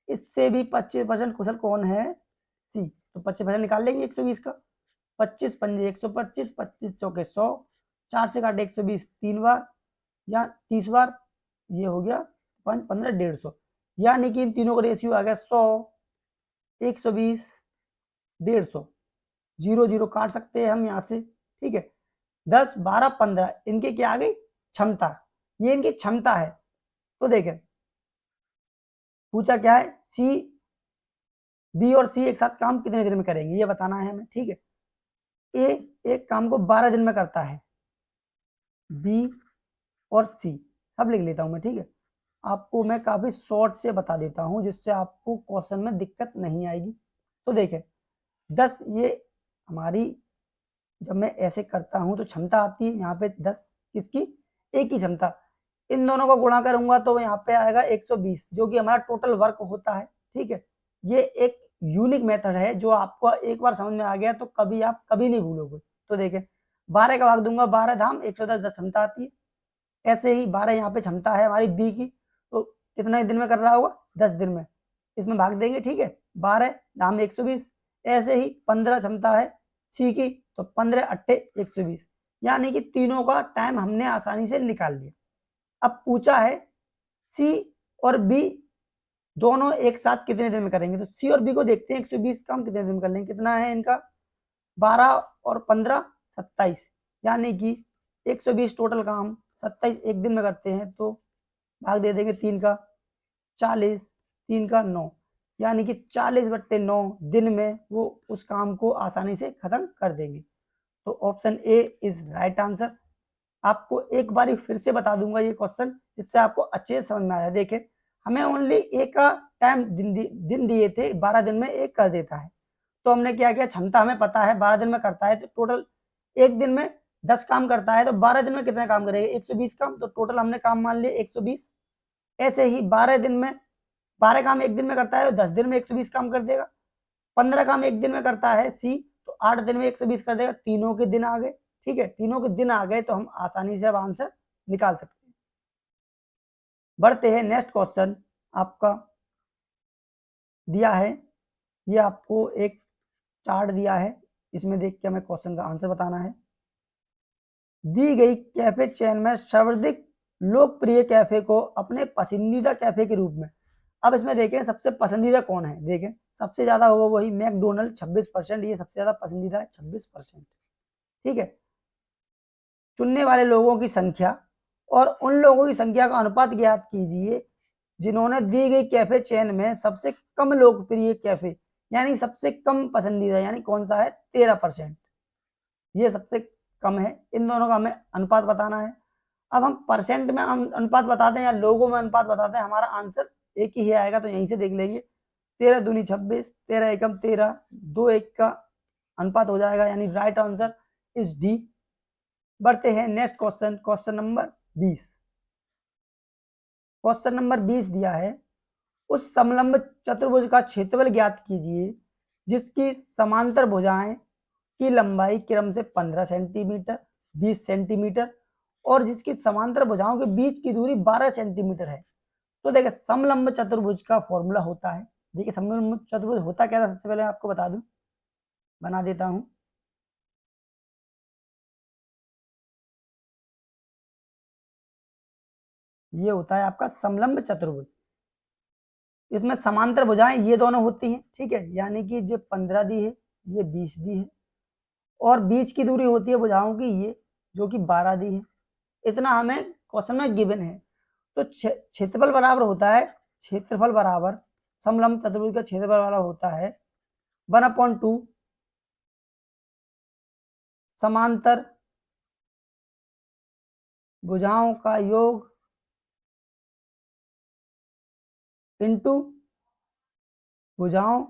इससे भी 25% कुशल कौन है, सी। तो 25% निकाल लेंगे 120 का, 25 पंजे 125, 25 चौके 100, 4 से काटे 120 3 बार या 30 बार, ये हो गया 5 15 150, यानी कि इन तीनों का रेशियो आ गया 100 120 150, 0 0 काट सकते हैं हम यहाँ से, ठीक है। 10 12 15 इनके क्या आ गई क्षमता, ये इनकी क्षमता है। तो देखें पूछा क्या है, सी बी और सी एक साथ काम कितने दिन में करेंगे ये बताना है हमें, ठीक है। ए एक काम को 12 दिन में करता है, बी और सी सब लिख लेता हूं मैं, ठीक है। आपको मैं काफी शॉर्ट से बता देता हूं जिससे आपको क्वेश्चन में दिक्कत नहीं आएगी। तो देखें 10 ये हमारी, जब मैं ऐसे करता हूं तो क्षमता आती है यहाँ पे 10 किसकी, एक की क्षमता, इन दोनों को गुणा करूंगा तो यहाँ पे आएगा 120 जो कि हमारा टोटल वर्क होता है, ठीक है। ये एक यूनिक मेथड है जो आपको एक बार समझ में आ गया तो कभी आप कभी नहीं भूलोगे। तो देखें 12 का भाग दूंगा, 12 धाम 110 10 क्षमता आती है। ऐसे ही 12 यहाँ पे क्षमता है हमारी बी की, तो कितना दिन में कर रहा होगा 10 दिन में, इसमें भाग देंगे, ठीक है। 12 धाम 120, ऐसे ही 15 क्षमता है सी की, तो 15 अट्ठे 120, यानी कि तीनों का टाइम हमने आसानी से निकाल लिया। अब पूछा है सी और बी दोनों एक साथ कितने दिन में करेंगे, तो सी और बी को देखते हैं 120 काम कितने दिन में कर लेंगे, कितना है इनका 12 और 15 27, यानी कि 120 टोटल काम 27 एक दिन में करते हैं, तो भाग दे देंगे 3 का 40, 3 का 9, यानी कि 40/9 दिन में वो उस काम को आसानी से खत्म कर देंगे। तो option A is right answer. आपको एक बार फिर से बता दूंगा ये क्वेश्चन जिससे आपको अच्छे से समझ में आया। देखें हमें ओनली एक का टाइम दिन दिए थे, 12 दिन में एक कर देता है, तो हमने क्या किया, क्षमता हमें पता है 12 दिन में करता है, तो टोटल एक दिन में 10 काम करता है, तो 12 दिन में कितने काम करेगा 120 काम, तो टोटल हमने काम मान लिए 120। ऐसे ही 12 दिन में 12 काम एक दिन में करता है तो 10 दिन में 120 काम कर देगा। 15 काम एक दिन में करता है सी, तो 8 दिन में 120 कर देगा। तीनों के दिन आ गए, ठीक है, तीनों के दिन आ गए तो हम आसानी से अब आंसर निकाल सकते हैं। बढ़ते हैं नेक्स्ट क्वेश्चन, आपका दिया है, ये आपको एक चार्ट दिया है, इसमें देख के हमें क्वेश्चन का आंसर बताना है। दी गई कैफे चेन में सर्वाधिक लोकप्रिय कैफे को अपने पसंदीदा कैफे के रूप में, अब इसमें देखें सबसे पसंदीदा कौन है, देखें सबसे ज्यादा होगा वही मैकडोनल्ड 26%, ये सबसे ज्यादा पसंदीदा है 26%, ठीक है। चुनने वाले लोगों की संख्या और उन लोगों की संख्या का अनुपात ज्ञात कीजिए जिन्होंने दी गई कैफे चेन में सबसे कम लोकप्रिय कैफे, यानी सबसे कम पसंदीदा, यानी कौन सा है 13%, ये सबसे कम है। इन दोनों का हमें अनुपात बताना है। अब हम परसेंट में हम अनुपात बताते हैं या लोगों में अनुपात बताते हैं, हमारा आंसर एक ही आएगा, तो यहीं से देख लेंगे 13 दूनी 26, 13 एकम 13, 2 1 का अनुपात हो जाएगा, यानी राइट आंसर इज डी। बढ़ते हैं next question, question number 20। Question number 20 दिया है, उस समलंब चतुर्भुज का क्षेत्रफल ज्ञात कीजिए जिसकी समांतर भुजाएं की लंबाई क्रम से 15 सेंटीमीटर, 20 सेंटीमीटर और जिसकी समांतर भुजाओं के बीच की दूरी 12 सेंटीमीटर है। तो देखिए समलंब चतुर्भुज का फॉर्मूला होता है, देखिए समलंब चतुर्भुज होता क्या था, सबसे पहले आपको बता दूं, बना देता हूं। ये होता है आपका समलंब चतुर्भुज। इसमें समांतर भुजाएं ये दोनों होती हैं, ठीक है, यानी कि जो 15 दी है, ये 20 दी है और बीच की दूरी होती है भुजाओं की ये, जो कि 12 दी है। इतना हमें क्वेश्चन में गिवन है। तो क्षेत्रफल बराबर होता है, क्षेत्रफल बराबर समलंब चतुर्भुज का क्षेत्रफल बराबर होता है 1/2 समांतर भुजाओं का योग इंटू भुजाओं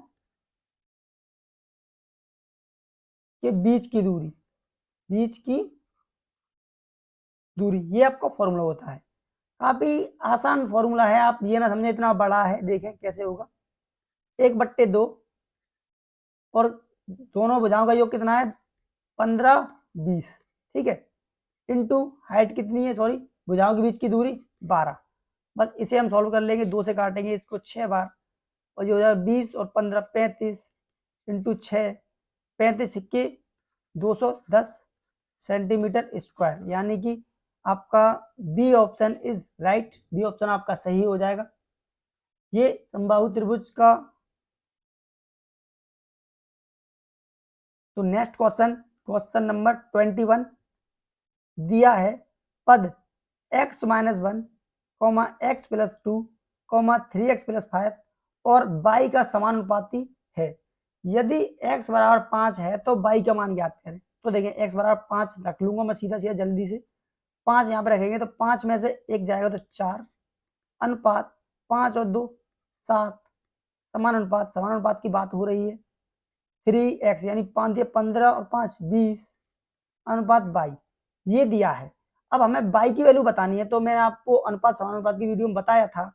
के बीच की दूरी, बीच की दूरी, ये आपका फॉर्मूला होता है। काफी आसान फॉर्मूला है, आप ये ना समझे इतना बड़ा है। देखें कैसे होगा, 1/2 और दोनों भुजाओं का योग कितना है 15, 20, ठीक है, इंटू हाइट कितनी है, सॉरी भुजाओं के बीच की दूरी 12। बस इसे हम सॉल्व कर लेंगे, 2 से काटेंगे इसको 6 बार और ये हो जाएगा 20 और 15 35 इंटू 6, 35 सिक्के 210 सेंटीमीटर स्क्वायर, यानी कि आपका B option is right, B option आपका सही हो जाएगा। ये समबाहु त्रिभुज का। तो नेक्स्ट क्वेश्चन, क्वेश्चन नंबर 21 दिया है पद x-1, x+2, 3x+5 और y का समानुपाती है। यदि x बराबर 5 है तो y का मान ज्ञात करें। तो देखें x बराबर 5 रख लूंगा मैं सीधा सीधा जल्दी से, 5 यहाँ पे रखेंगे तो 5 में से 1 जाएगा तो 4, अनुपात 5 और 2 7, समानुपात, समानुपात की बात हो रही है 3x यानी 5 15 और 5 20 अनुपात बाई, ये दिया है। अब हमें बाई की वैल्यू बतानी है, तो मैंने आपको अनुपात समानुपात की वीडियो में बताया था,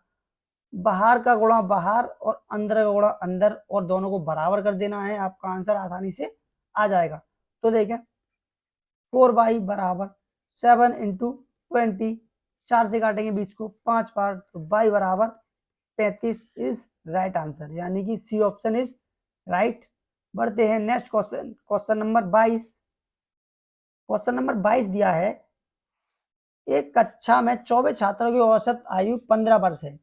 बाहर का गुणा बाहर और अंदर का गुणा अंदर और दोनों को बराबर कर देना है, आपका आंसर आसानी से आ जाएगा। तो देखें 4y बराबर 7 इंटू 20, 4 से काटेंगे 20 को 5 बार, तो y बराबर 35 इज राइट आंसर, यानी कि सी ऑप्शन इज राइट। बढ़ते हैं next question, question number 22। Question number 22 दिया है एक कक्षा में 24 छात्रों की औसत आयु 15 वर्ष है।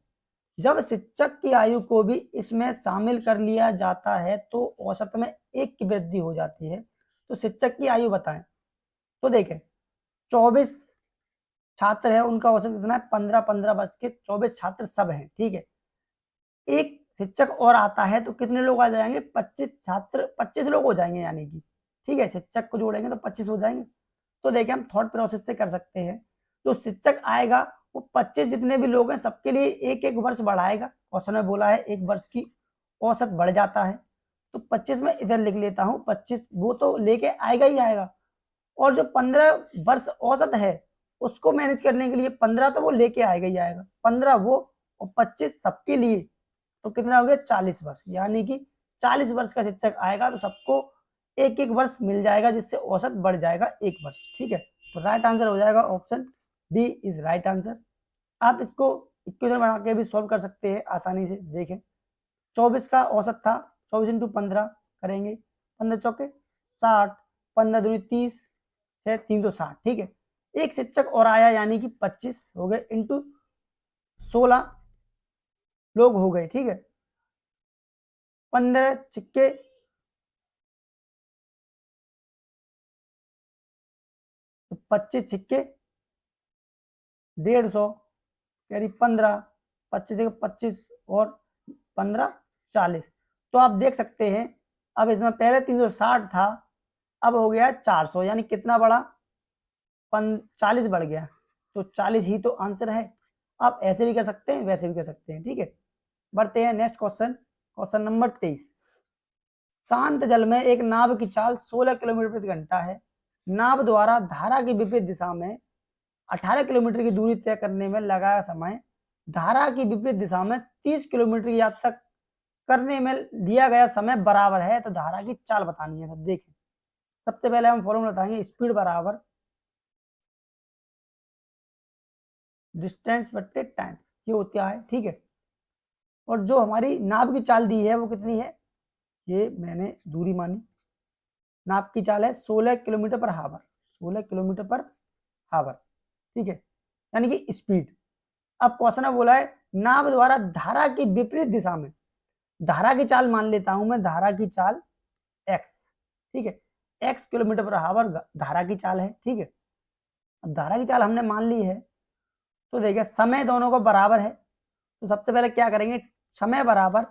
जब शिक्षक की आयु को भी इसमें शामिल कर लिया जाता है तो औसत में 1 की वृद्धि हो जाती है। तो शिक्षक की आयु बताएं। तो देखें 24 छात्र है, उनका औसत कितना है 15 वर्ष के 24 छात्र सब हैं, ठीक है। एक शिक्षक और आता है तो कितने लोग आ जाएंगे 25 छात्र, 25 लोग हो जाएंगे, यानी कि ठीक है, शिक्षक को जोड़ेंगे तो 25 हो जाएंगे। तो देखिए हम थॉट प्रोसेस से कर सकते हैं, जो शिक्षक आएगा वो 25 जितने भी लोग हैं सबके लिए एक एक वर्ष बढ़ाएगा। क्वेश्चन में बोला है एक वर्ष की औसत बढ़ जाता है, तो 25 में इधर लिख लेता हूँ, 25 वो तो लेके आएगा ही आएगा, और जो 15 वर्ष औसत है उसको मैनेज करने के लिए 15 तो वो लेके आएगा ही आएगा, 15 वो और 25 सबके लिए, तो कितना हो गया 40 वर्ष, यानी कि 40 वर्ष का शिक्षक आएगा तो सबको एक एक वर्ष मिल जाएगा, जिससे औसत बढ़ जाएगा 1 वर्ष, ठीक है। तो राइट आंसर हो जाएगा option D is right answer. आप इसको इक्वेशन बना के भी सॉल्व कर सकते हैं आसानी से। देखें 24 का औसत था, 24 इंटू 15 करेंगे, 15 चौके 60, 15 दूनी 30, 6 360, ठीक है। एक शिक्षक और आया यानी कि 25 हो गए इंटू 16 लोग हो गए, ठीक है। 15 छिक्के 25 छिक्के 150 यानी 15, 25 जगह 25 और 15 40। तो आप देख सकते हैं अब इसमें पहले 360 था, अब हो गया 400, यानी कितना बढ़ा 40 बढ़ गया, तो 40 ही तो आंसर है। आप ऐसे भी कर सकते हैं, वैसे भी कर सकते हैं, ठीक है। बढ़ते हैं नेक्स्ट क्वेश्चन, क्वेश्चन नंबर 23। शांत जल में एक नाव की चाल 16 किलोमीटर प्रति घंटा है। नाव द्वारा धारा की विपरीत दिशा में 18 किलोमीटर की दूरी तय करने में लगाया समय धारा की विपरीत दिशा में 30 किलोमीटर की यात्रा करने में दिया गया समय बराबर है तो धारा की चाल बतानी है। तो देखें, सबसे पहले हम फॉर्मूला बताएंगे, स्पीड बराबर डिस्टेंस बट्टे टाइम, ये होता है, ठीक है। और जो हमारी नाव की चाल दी है वो कितनी है, ये मैंने दूरी मानी, नाव की चाल है 16 किलोमीटर पर हावर, 16 किलोमीटर पर हावर, ठीक है, यानी कि स्पीड। अब क्वेश्चन में बोला है नाव द्वारा धारा की विपरीत दिशा में, धारा की चाल मान लेता हूं मैं, धारा की चाल x, ठीक है, x किलोमीटर पर हावर धारा की चाल है, ठीक है। अब धारा की चाल हमने मान ली है, तो देखिए समय दोनों को बराबर है, तो सबसे पहले क्या करेंगे, समय बराबर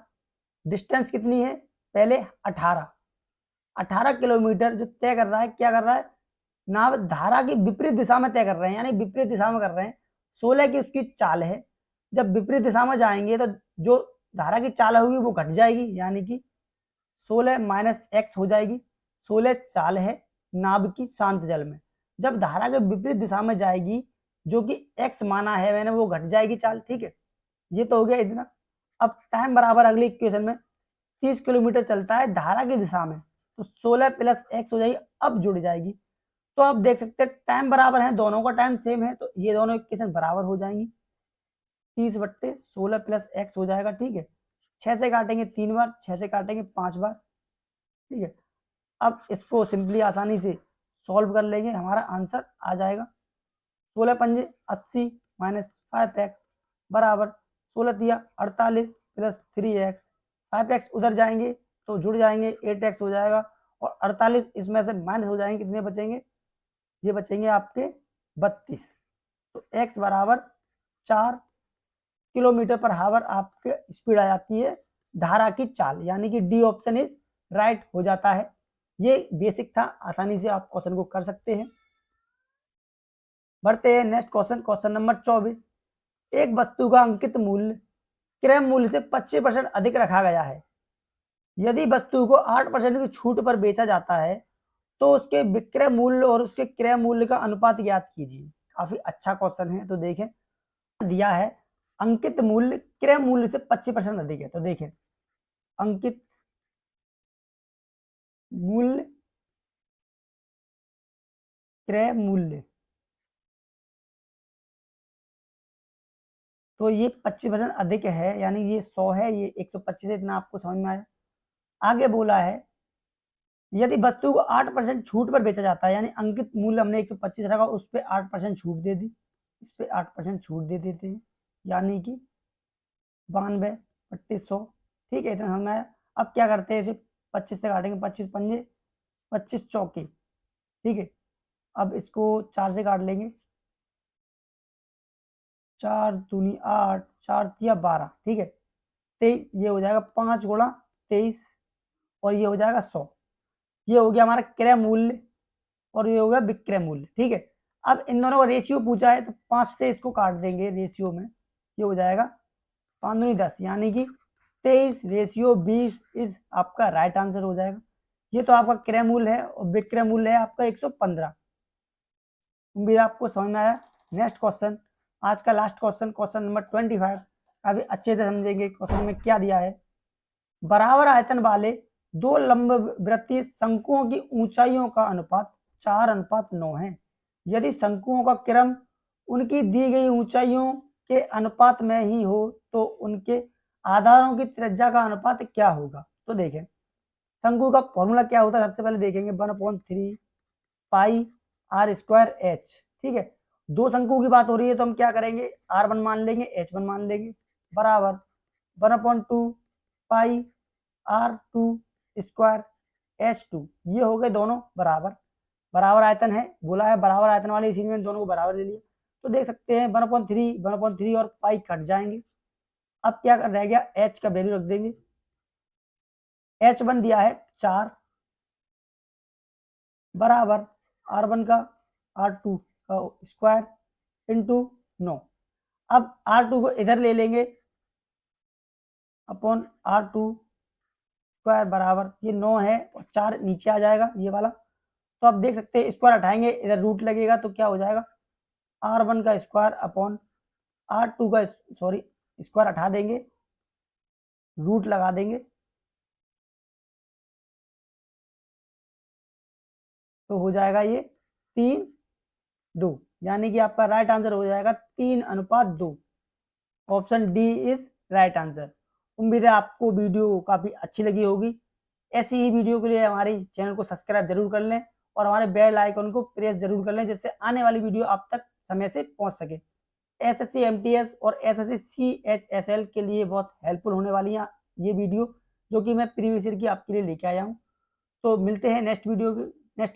डिस्टेंस कितनी है, पहले 18 किलोमीटर जो तय कर रहा है, क्या कर रहा है, नाव धारा की विपरीत दिशा में तय कर रहे हैं, यानी विपरीत दिशा में कर रहे हैं। 16 की उसकी चाल है, जब विपरीत दिशा में जाएंगे तो जो धारा की चाल होगी वो घट जाएगी, यानी कि 16 माइनस एक्स हो जाएगी। 16 चाल है नाव की शांत जल में, जब धारा के विपरीत दिशा में जाएगी जो कि एक्स माना है मैंने, वो घट जाएगी चाल, ठीक है। ये तो हो गया इतना। अब टाइम बराबर अगले इक्वेशन में 30 किलोमीटर चलता है धारा की दिशा में, तो 16 प्लस एक्स हो जाएगी, अब जुड़ जाएगी। तो आप देख सकते हैं टाइम बराबर है, दोनों का टाइम सेम है, तो ये दोनों इक्वेशन बराबर हो जाएंगी। 30 बट्टे 16 प्लस एक्स हो जाएगा, ठीक है। 6 से काटेंगे 3 बार, 6 से काटेंगे 5 बार, ठीक है। अब इसको सिंपली आसानी से सॉल्व कर लेंगे, हमारा आंसर आ जाएगा 16 पंजे 80 माइनस 5x बराबर 16 दिया 48 प्लस 3x, 5x उधर जाएंगे तो जुड़ जाएंगे, 8x हो जाएगा, और 48 इसमें से माइनस हो जाएंगे, कितने बचेंगे, ये बचेंगे आपके 32। तो x बराबर 4 किलोमीटर पर हावर आपके स्पीड आ जाती है धारा की चाल, यानी कि डी ऑप्शन इज राइट हो जाता है। ये बेसिक था, आसानी से आप क्वेश्चन को कर सकते हैं। बढ़ते हैं नेक्स्ट क्वेश्चन, क्वेश्चन नंबर 24। एक वस्तु का अंकित मूल्य क्रय मूल्य से 25% अधिक रखा गया है, यदि वस्तु को 8% की छूट पर बेचा जाता है तो उसके विक्रय मूल्य और उसके क्रय मूल्य का अनुपात ज्ञात कीजिए। काफी अच्छा क्वेश्चन है। तो देखें, दिया है अंकित मूल्य क्रय मूल्य से 25% अधिक है, तो देखें अंकित मूल्य क्रय मूल्य, तो ये 25% अधिक है, यानी ये 100 है, ये 125 है, इतना आपको समझ में आया। आगे बोला है यदि वस्तु को 8% छूट पर बेचा जाता है, यानी अंकित मूल्य हमने 125 रखा, उस पर 8% छूट दे दी, इस पे 8% छूट दे देते हैं, यानी कि 92 बट्टे 100, ठीक है, इतना समझ में आया। अब क्या करते हैं, इसे 25 से काटेंगे, 25 पंजे 25 चौके, ठीक है। अब इसको 4 से काट लेंगे, 4 दूनी 8, 4 तिया 12, ठीक है। 23 ये हो जाएगा 5 गुणा 23, और ये हो जाएगा 100। ये हो गया हमारा क्रय मूल्य और ये हो गया विक्रय मूल्य, ठीक है। अब इन दोनों का रेशियो पूछा है तो 5 से इसको काट देंगे रेशियो में, ये हो जाएगा 5 दूनी 10, यानी कि 23 रेशियो 20 इज आपका राइट आंसर हो जाएगा। ये तो आपका क्रय मूल्य है और विक्रय मूल्य है आपका 115। उम्मीद आपको समझ में आया। नेक्स्ट क्वेश्चन, आज का लास्ट क्वेश्चन, क्वेश्चन नंबर 25। अभी अच्छे से समझेंगे क्वेश्चन में क्या दिया है। बराबर आयतन वाले दो लंबवृत्तीय शंकुओं की ऊंचाइयों का अनुपात 4:9 है, यदि शंकुओं का क्रम उनकी दी गई ऊंचाइयों के अनुपात में ही हो तो उनके आधारों की त्रिज्या का अनुपात क्या होगा। तो देखें शंकु का फॉर्मूला क्या होता है, सबसे पहले देखेंगे 1/3 पाई आर स्क्वायर एच, ठीक है। दो शंकु की बात हो रही है तो हम क्या करेंगे, R1 मान लेंगे, H1 मान लेंगे, बराबर 1/2 पाई R2 स्क्वायर H2, ये हो गए दोनों बराबर। बराबर आयतन है, बोला है बराबर आयतन वाले इसी में दोनों को बराबर ले लिया, तो देख सकते हैं 1/3 और पाई कट जाएंगे। अब क्या रह गया, H का वैल्यू रख देंगे, H1 दिया है 4 बराबर R1 का R2 का स्क्वायर इंटू 9। अब R2 को इधर ले लेंगे अपॉन R2 स्क्वायर बराबर, ये 9 है और 4 नीचे आ जाएगा ये वाला, तो आप देख सकते हैं स्क्वायर हटाएंगे, इधर रूट लगेगा तो क्या हो जाएगा, R1 का स्क्वायर अपॉन R2 का, सॉरी स्क्वायर हटा देंगे, रूट लगा देंगे तो हो जाएगा ये 3:2, यानी कि आपका राइट आंसर हो जाएगा 3:2। Option D is right answer. उम्मीद है आपको वीडियो काफी अच्छी लगी होगी। ऐसी ही वीडियो के लिए हमारे चैनल को सब्सक्राइब जरूर कर लें और हमारे बेल आइकन को प्रेस जरूर कर लें, जिससे आने वाली वीडियो आप तक समय से पहुंच सके। एसएससी एमटीएस और एसएससी सीएचएसएल के लिए बहुत हेल्पफुल होने वाली है ये वीडियो, जो कि मैं प्रीवियस ईयर की आपके लिए लेके आया हूँ। तो मिलते हैं नेक्स्ट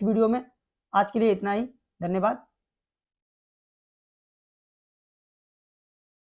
वीडियो में। आज के लिए इतना ही, धन्यवाद।